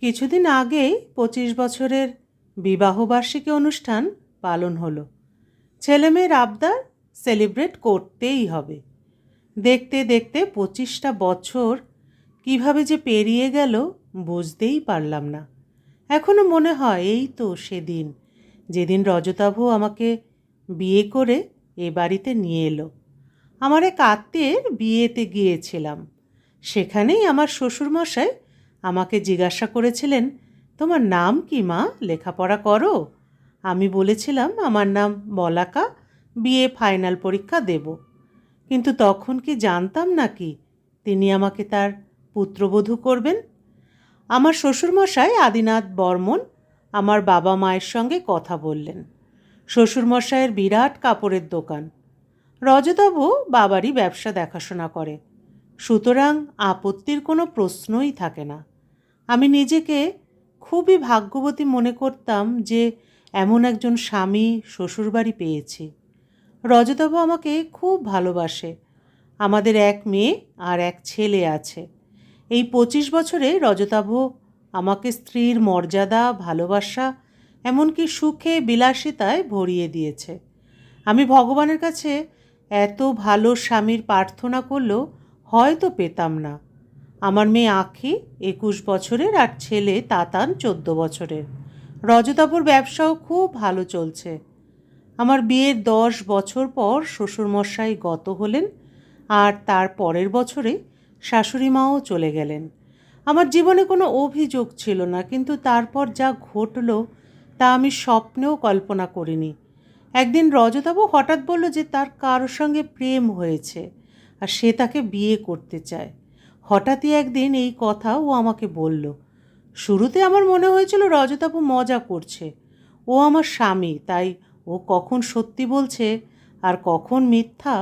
কিছুদিন আগেই 25 বছরের বিবাহবার্ষিকী অনুষ্ঠান পালন হলো। ছেলেমেয়ের আবদার সেলিব্রেট করতেই হবে। দেখতে দেখতে 25টা বছর কিভাবে যে পেরিয়ে গেল বুঝতেই পারলাম না। এখনো মনে হয় এই তো সেদিন, যেদিন রজতাভ আমাকে বিয়ে করে এ বাড়িতে নিয়ে এলো। আমার এক আত্মীয়ের বিয়েতে গিয়েছিলাম। সেখানেই আমার শ্বশুরমশাই আমাকে জিজ্ঞাসা করেছিলেন, তোমার নাম কি মা, লেখাপড়া করো? আমি বলেছিলাম আমার নাম বলাকা, বিএ ফাইনাল পরীক্ষা দেব। কিন্তু তখন কি জানতাম নাকি তিনি আমাকে তার পুত্রবধূ করবেন। আমার শ্বশুরমশাই আদিনাথ বর্মন আমার বাবা মায়ের সঙ্গে কথা বললেন। শ্বশুরমশাইয়ের বিরাট কাপড়ের দোকান। রজতাভ বাবারই ব্যবসা দেখাশোনা করে, সুতরাং আপত্তির কোনো প্রশ্নই থাকে না। আমি নিজেকে খুবই ভাগ্যবতী মনে করতাম যে এমন একজন স্বামী শ্বশুরবাড়ি পেয়েছি। রজতাভ আমাকে খুব ভালোবাসে। আমাদের এক মেয়ে আর এক ছেলে আছে। এই 25 বছরে রজতাভ আমাকে স্ত্রীর মর্যাদা, ভালোবাসা, এমনকি সুখে বিলাসিতায় ভরিয়ে দিয়েছে। আমি ভগবানের কাছে এত ভালো স্বামীর প্রার্থনা করলেও হয়তো পেতাম না। আমার মেয়ে আঁখি 21 বছরের আর ছেলে তাতান 14 বছরের। রজতাভর ব্যবসাও খুব ভালো চলছে। আমার বিয়ের 10 বছর পর শ্বশুরমশাই গত হলেন, আর তার পরের বছরে শাশুড়ি মাও চলে গেলেন। আমার জীবনে কোনো অভিযোগ ছিল না, কিন্তু তারপর যা ঘটল তা আমি স্বপ্নেও কল্পনা করিনি। একদিন রজতাভ হঠাৎ বলল যে তার কারোর সঙ্গে প্রেম হয়েছে আর সে তাকে বিয়ে করতে চায়। হঠাৎই একদিন এই কথা ও আমাকে বলল। শুরুতে আমার মনে হয়েছিল রজতাভ মজা করছে। ও আমার স্বামী, তাই ও কখন সত্যি বলছে আর কখন মিথ্যা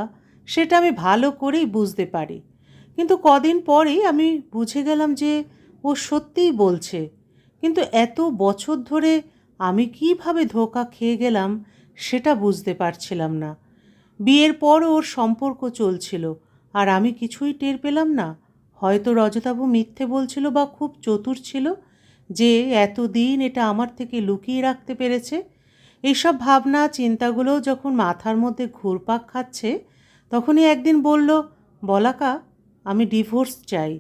সেটা আমি ভালো করেই বুঝতে পারি। কিন্তু কদিন পরেই আমি বুঝে গেলাম যে ও সত্যিই বলছে। কিন্তু এত বছর ধরে আমি কিভাবে ধোঁকা খেয়ে গেলাম সেটা বুঝতে পারছিলাম না। বিয়ের পর ওর সম্পর্ক চলছিল আর আমি কিছুই টের পেলাম না। হয়তো রজতাভ মিথ্যে বলছিল বা খুব চতুর ছিল যে এতদিন এটা আমার থেকে লুকিয়ে রাখতে পেরেছে। এইসব ভাবনা চিন্তাগুলো যখন মাথার মধ্যে ঘুরপাক খাচ্ছে, তখনই একদিন বলল, বলাকা, আমি ডিভোর্স চাই।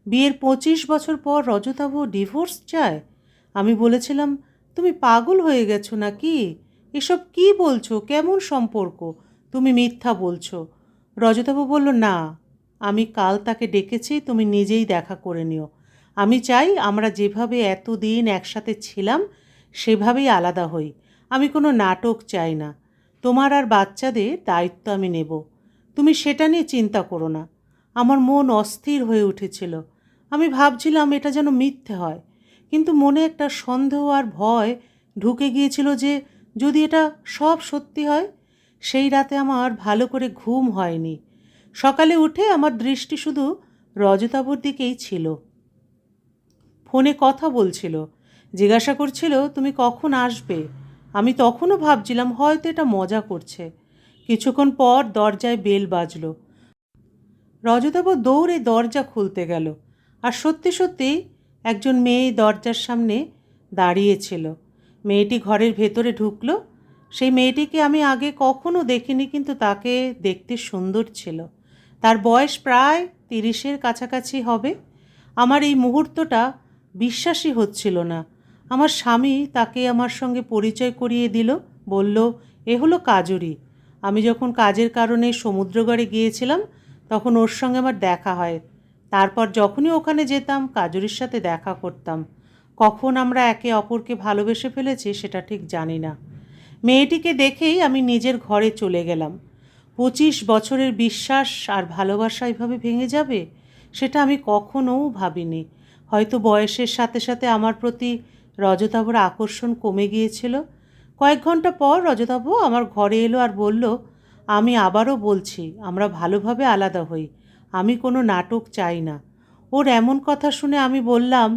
বিয়ের 25 বছর পর রজতাভ ডিভোর্স চায়? আমি বলেছিলাম, তুমি পাগল হয়ে গেছো নাকি? এসব কি বলছো? কেমন সম্পর্ক? তুমি মিথ্যা বলছো। রজতাভ বলল, না, আমি কাল তাকে ডেকেছি, তুমি নিজেই দেখা করে নিও। আমি চাই আমরা যেভাবে এতদিন একসাথে ছিলাম সেভাবেই আলাদা হই। আমি কোনো নাটক চাই না। তোমার আর বাচ্চাদের দায়িত্ব আমি নেব। তুমি সেটা নিয়ে চিন্তা করো না। আমার মন অস্থির হয়ে উঠেছিল। আমি ভাবছিলাম এটা যেন মিথ্যে হয়, কিন্তু মনে একটা সন্দেহ আর ভয় ঢুকে গিয়েছিল যে যদি এটা সব সত্যি হয়। সেই রাতে আমার ভালো করে ঘুম হয়নি। সকালে উঠে আমার দৃষ্টি শুধু রজতাভর দিকেই ছিল। ফোনে কথা বলছিল, জিজ্ঞাসা করছিল তুমি কখন আসবে। আমি তখনও ভাবছিলাম হয়তো এটা মজা করছে। কিছুক্ষণ পর দরজায় বেল বাজল। রজতাভ দৌড়ে দরজা খুলতে গেল, আর সত্যি সত্যি একজন মেয়ে দরজার সামনে দাঁড়িয়েছিল। মেয়েটি ঘরের ভেতরে ঢুকলো। সেই মেয়েটিকে আমি আগে কখনো দেখিনি, কিন্তু তাকে দেখতে সুন্দর ছিল। তার বয়স প্রায় 30-এর কাছাকাছি হবে। আমার এই মুহূর্তটা বিশ্বাসই হচ্ছিল না। আমার স্বামী তাকে আমার সঙ্গে পরিচয় করিয়ে দিল, বলল, এ হলো কাজরি। আমি যখন কাজের কারণে সমুদ্রগড়ে গিয়েছিলাম তখন ওর সঙ্গে আমার দেখা হয়। তারপর যখনই ওখানে যেতাম কাজরির সাথে দেখা করতাম। কখন আমরা একে অপরকে ভালোবেসে ফেলেছি সেটা ঠিক জানি না। মেয়েটিকে দেখেই আমি নিজের ঘরে চলে গেলাম। 25 বছরের বিশ্বাস আর ভালোবাসা এভাবে ভেঙে যাবে সেটা আমি কখনোও ভাবিনি। হয়তো বয়সের সাথে সাথে আমার প্রতি রজতাভর আকর্ষণ কমে গিয়েছিল। কয়েক ঘন্টা পর রজতাভ আমার ঘরে এলো আর বলল, আমি আবারও বলছি আমরা ভালোভাবে আলাদা হই। আমি কোনো নাটক চাই না। ওর এমন কথা শুনে আমি বললাম,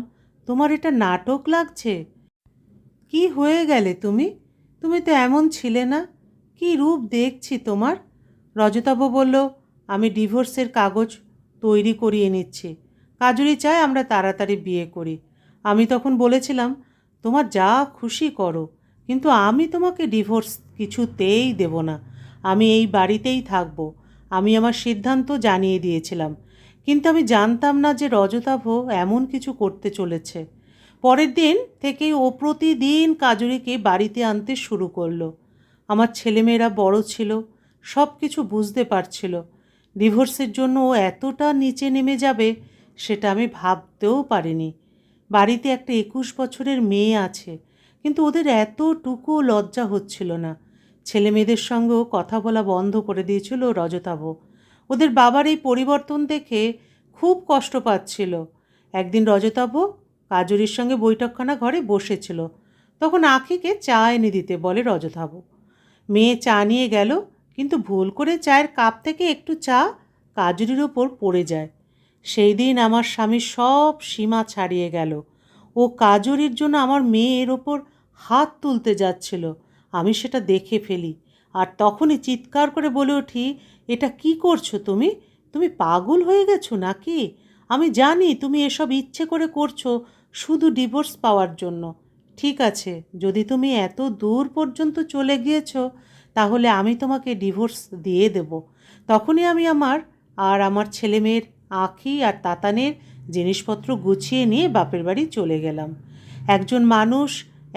তোমার এটা নাটক লাগছে? কি হয়ে গেলে তুমি? তুমি তো এমন ছিলে না। কি রূপ দেখছি তোমার। রজতাভ বলল, আমি ডিভোর্সের কাগজ তৈরি করিয়ে নিচ্ছি। কাজুরি চায় আমরা তাড়াতাড়ি বিয়ে করি। আমি তখন বলেছিলাম, তোমার যা খুশি করো, কিন্তু আমি তোমাকে ডিভোর্স কিছুতেই দেব না। আমি এই বাড়িতেই থাকব। আমি আমার সিদ্ধান্ত জানিয়ে দিয়েছিলাম, কিন্তু আমি জানতাম না যে রজতাভ এমন কিছু করতে চলেছে। পরের দিন থেকেই ও প্রতিদিন কাজুরিকে বাড়িতে আনতে শুরু করলো। আমার ছেলেমেয়েরা বড় ছিল, সব কিছু বুঝতে পারছিল। ডিভোর্সের জন্য ও এতটা নিচে নেমে যাবে সেটা আমি ভাবতেও পারিনি। বাড়িতে একটা 21 বছরের মেয়ে আছে, কিন্তু ওদের এতটুকু লজ্জা হচ্ছিল না। ছেলে মেয়েদের সঙ্গেও কথা বলা বন্ধ করে দিয়েছিল রজতাভ। ওদের বাবার এই পরিবর্তন দেখে খুব কষ্ট পাচ্ছিল। একদিন রজতাভ কাজুরির সঙ্গে বৈঠকখানা ঘরে বসেছিল, তখন আখিকে চা এনে দিতে বলে রজতাভ। মেয়ে চা নিয়ে গেল, কিন্তু ভুল করে চায়ের কাপ থেকে একটু চা কাজুরির ওপর পড়ে যায়। সেই দিন আমার স্বামীর সব সীমা ছাড়িয়ে গেল। ও কাজুরির জন্য আমার মেয়ের ওপর হাত তুলতে যাচ্ছিল। আমি সেটা দেখে ফেলি, আর তখনই চিৎকার করে বলে উঠি, এটা কি করছো তুমি? তুমি পাগল হয়ে গেছো নাকি? আমি জানি তুমি এসব ইচ্ছে করে করছো শুধু ডিভোর্স পাওয়ার জন্য। ঠিক আছে, যদি তুমি এত দূর পর্যন্ত চলে গিয়েছো, তাহলে আমি তোমাকে ডিভোর্স দিয়ে দেব। তখনই আমি আমার ছেলেমেয়ের আঁখি আর তাতানের জিনিসপত্র গুছিয়ে নিয়ে বাপের বাড়ি চলে গেলাম। একজন মানুষ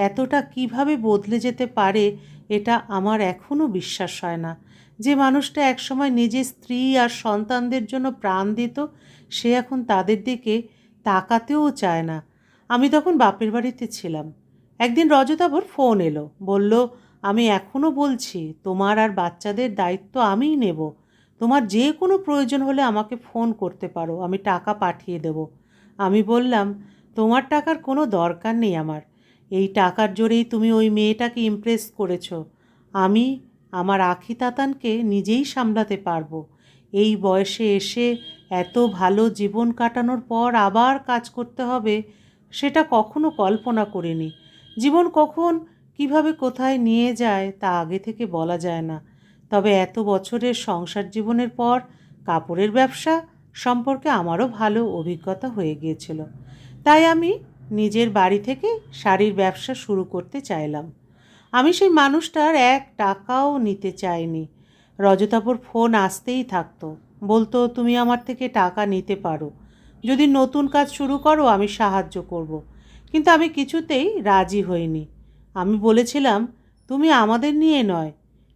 এতটা কিভাবে বদলে যেতে পারে, এটা আমার এখনও বিশ্বাস হয় না। যে মানুষটা একসময় নিজের স্ত্রী আর সন্তানদের জন্য প্রাণ দিত, সে এখন তাদের দিকে তাকাতেও চায় না। আমি তখন বাপের বাড়িতে ছিলাম। একদিন রজতাভর ফোন এলো, বলল, আমি এখনও বলছি তোমার আর বাচ্চাদের দায়িত্ব আমিই নেব। তোমার যে কোনো প্রয়োজন হলে আমাকে ফোন করতে পারো, আমি টাকা পাঠিয়ে দেব। আমি বললাম, তোমার টাকার কোনো দরকার নেই আমার। এই টাকার জোরেই তুমি ওই মেয়েটাকে ইমপ্রেস করেছো। আমি আমার আখি তাতানকে নিজেই সামলাতে পারবো। এই বয়সে এসে এত ভালো জীবন কাটানোর পর আবার কাজ করতে হবে, সেটা কখনো কল্পনা করিনি। জীবন কখন কিভাবে কোথায় নিয়ে যায় তা আগে থেকে বলা যায় না। তবে এত বছরের সংসার জীবনের পর কাপড়ের ব্যবসা সম্পর্কে আমারও ভালো অভিজ্ঞতা হয়ে গিয়েছিল। তাই আমি নিজের বাড়ি থেকে শাড়ির ব্যবসা শুরু করতে চাইলাম। আমি সেই মানুষটার 1 টাকাও নিতে চাইনি। রজতাভর ফোন আসতেই থাকতো, বলতো, তুমি আমার থেকে টাকা নিতে পারো, যদি নতুন কাজ শুরু করো আমি সাহায্য করব। কিন্তু আমি কিছুতেই রাজি হইনি। আমি বলেছিলাম, তুমি আমাদের নিয়ে নয়,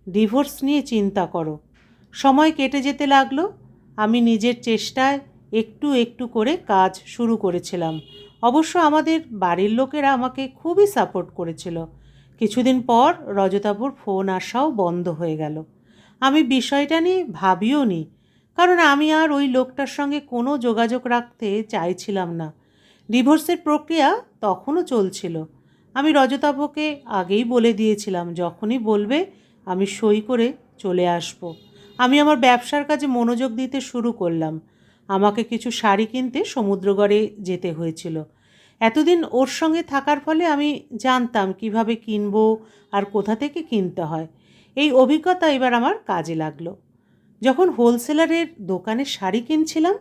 ডিভোর্স নিয়ে চিন্তা করো। সময় কেটে যেতে লাগলো। আমি নিজের চেষ্টায় একটু একটু করে কাজ শুরু করেছিলাম। অবশ্য আমাদের বাড়ির লোকেরা আমাকে খুবই সাপোর্ট করেছিল। কিছুদিন পর রজতাভর ফোন আসাও বন্ধ হয়ে গেল। আমি বিষয়টা নিয়ে ভাবিও নি, কারণ আমি আর ওই লোকটার সঙ্গে কোনো যোগাযোগ রাখতে চাইছিলাম না। ডিভোর্সের প্রক্রিয়া তখনও চলছিল। আমি রজতাভকে আগেই বলে দিয়েছিলাম, যখনই বলবে আমি সই করে চলে আসব। আমি আমার ব্যবসার কাজে মনোযোগ দিতে শুরু করলাম। আমাকে কিছু শাড়ি কিনতে সমুদ্রগড়ে যেতে হয়েছিল। এতদিন ওর সঙ্গে থাকার ফলে আমি জানতাম কিভাবে কিনবো আর কোথা থেকে কিনতে হয়। এই অভিজ্ঞতা এবার আমার কাজে লাগলো। যখন হোলসেলারের দোকানে শাড়ি কিনছিলাম,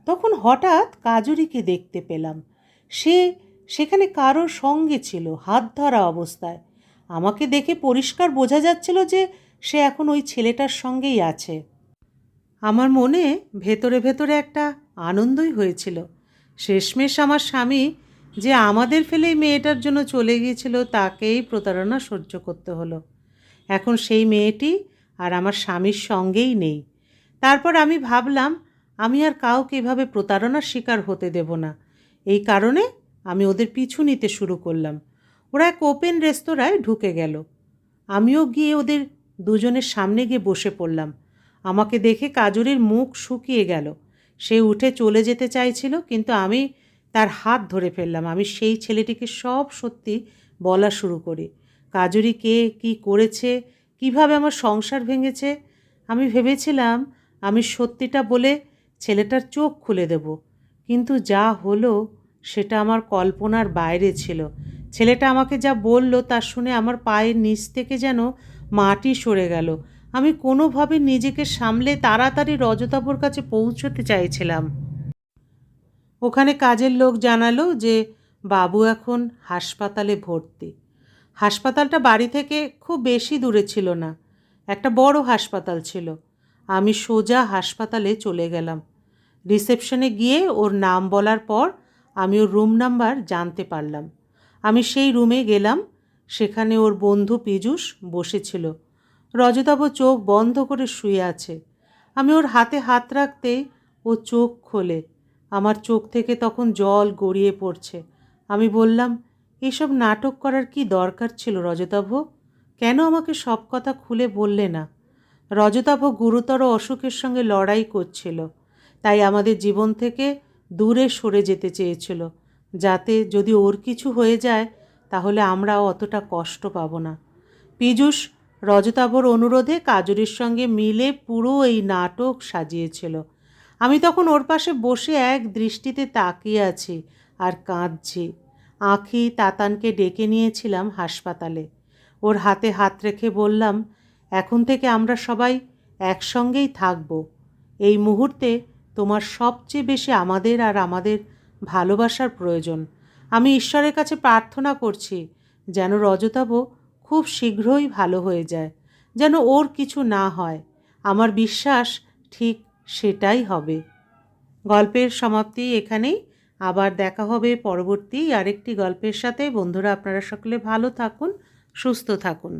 তখন হঠাৎ কাজুরিকে দেখতে পেলাম। সে সেখানে কারোর সঙ্গে ছিল, হাত ধরা অবস্থায়। আমাকে দেখে পরিষ্কার বোঝা যাচ্ছিল যে সে এখন ওই ছেলেটার সঙ্গেই আছে। আমার মনে ভেতরে ভেতরে একটা আনন্দই হয়েছিল। শেষমেশ আমার স্বামী যে আমাদের ফেলেই মেয়েটার জন্য চলে গিয়েছিল, তাকেই প্রতারণা সহ্য করতে হলো। এখন সেই মেয়েটি আর আমার স্বামীর সঙ্গেই নেই। তারপর আমি ভাবলাম, আমি আর কাউকে এভাবে প্রতারণার শিকার হতে দেব না। এই কারণে আমি ওদের পিছু নিতে শুরু করলাম। ওরা এক ওপেন রেস্তোরাঁয় ঢুকে গেল। আমিও গিয়ে ওদের দুজনের সামনে গিয়ে বসে পড়লাম। আমাকে দেখে কাজুরির মুখ শুকিয়ে গেল। সে উঠে চলে যেতে চাইছিল, কিন্তু আমি তার হাত ধরে ফেললাম। আমি সেই ছেলেটিকে সব সত্যি বলা শুরু করি। কাজুরি কে, কী করেছে, কিভাবে আমার সংসার ভেঙেছে। আমি ভেবেছিলাম আমি সত্যিটা বলে ছেলেটার চোখ খুলে দেব, কিন্তু যা হলো সেটা আমার কল্পনার বাইরে ছিল। ছেলেটা আমাকে যা বলল তা শুনে আমার পায়ের নিচ থেকে যেন মাটি সরে গেল। আমি কোনোভাবে নিজেকে সামলে তাড়াতাড়ি রজতাভর কাছে পৌঁছতে চাইছিলাম। ওখানে কাজের লোক জানালো যে বাবু এখন হাসপাতালে ভর্তি। হাসপাতালটা বাড়ি থেকে খুব বেশি দূরে ছিল না, একটা বড় হাসপাতাল ছিল। আমি সোজা হাসপাতালে চলে গেলাম। রিসেপশনে গিয়ে ওর নাম বলার পর আমি ওর রুম নাম্বার জানতে পারলাম। আমি সেই রুমে গেলাম। সেখানে ওর বন্ধু পীযূষ বসেছিল। রজতাভ চোখ বন্ধ করে শুয়ে আছে। আমি ওর হাতে হাত রাখতেই ও চোখ খোলে। আমার চোখ থেকে তখন জল গড়িয়ে পড়ছে। আমি বললাম, এসব নাটক করার কি দরকার ছিল রজতাভ? কেন আমাকে সব কথা খুলে বললে না? রজতাভ গুরুতর অসুখের সঙ্গে লড়াই করছিল, তাই আমাদের জীবন থেকে দূরে সরে যেতে চেয়েছিল, যাতে যদি ওর কিছু হয়ে যায় তাহলে আমরাও অতটা কষ্ট পাব না। পীযূষ রজতাভর অনুরোধে কাজরির সঙ্গে মিলে পুরো এই নাটক সাজিয়েছিল। আমি তখন ওর পাশে বসে এক দৃষ্টিতে তাকিয়ে আছি আর কাঁদছি। আঁখি তাতানকে ডেকে নিয়েছিলাম হাসপাতালে। ওর হাতে হাত রেখে বললাম, এখন থেকে আমরা সবাই একসঙ্গেই থাকব। এই মুহূর্তে তোমার সবচেয়ে বেশি আমাদের আর আমাদের ভালোবাসার প্রয়োজন। আমি ঈশ্বরের কাছে প্রার্থনা করছি যেন রজতাভ খুব শীঘ্রই ভালো হয়ে যায়, যেন ওর কিছু না হয়। আমার বিশ্বাস ঠিক সেটাই হবে। গল্পের সমাপ্তি এখানেই। আবার দেখা হবে পরবর্তী আরেকটি গল্পের সাথে। বন্ধুরা, আপনারা সকলে ভালো থাকুন, সুস্থ থাকুন।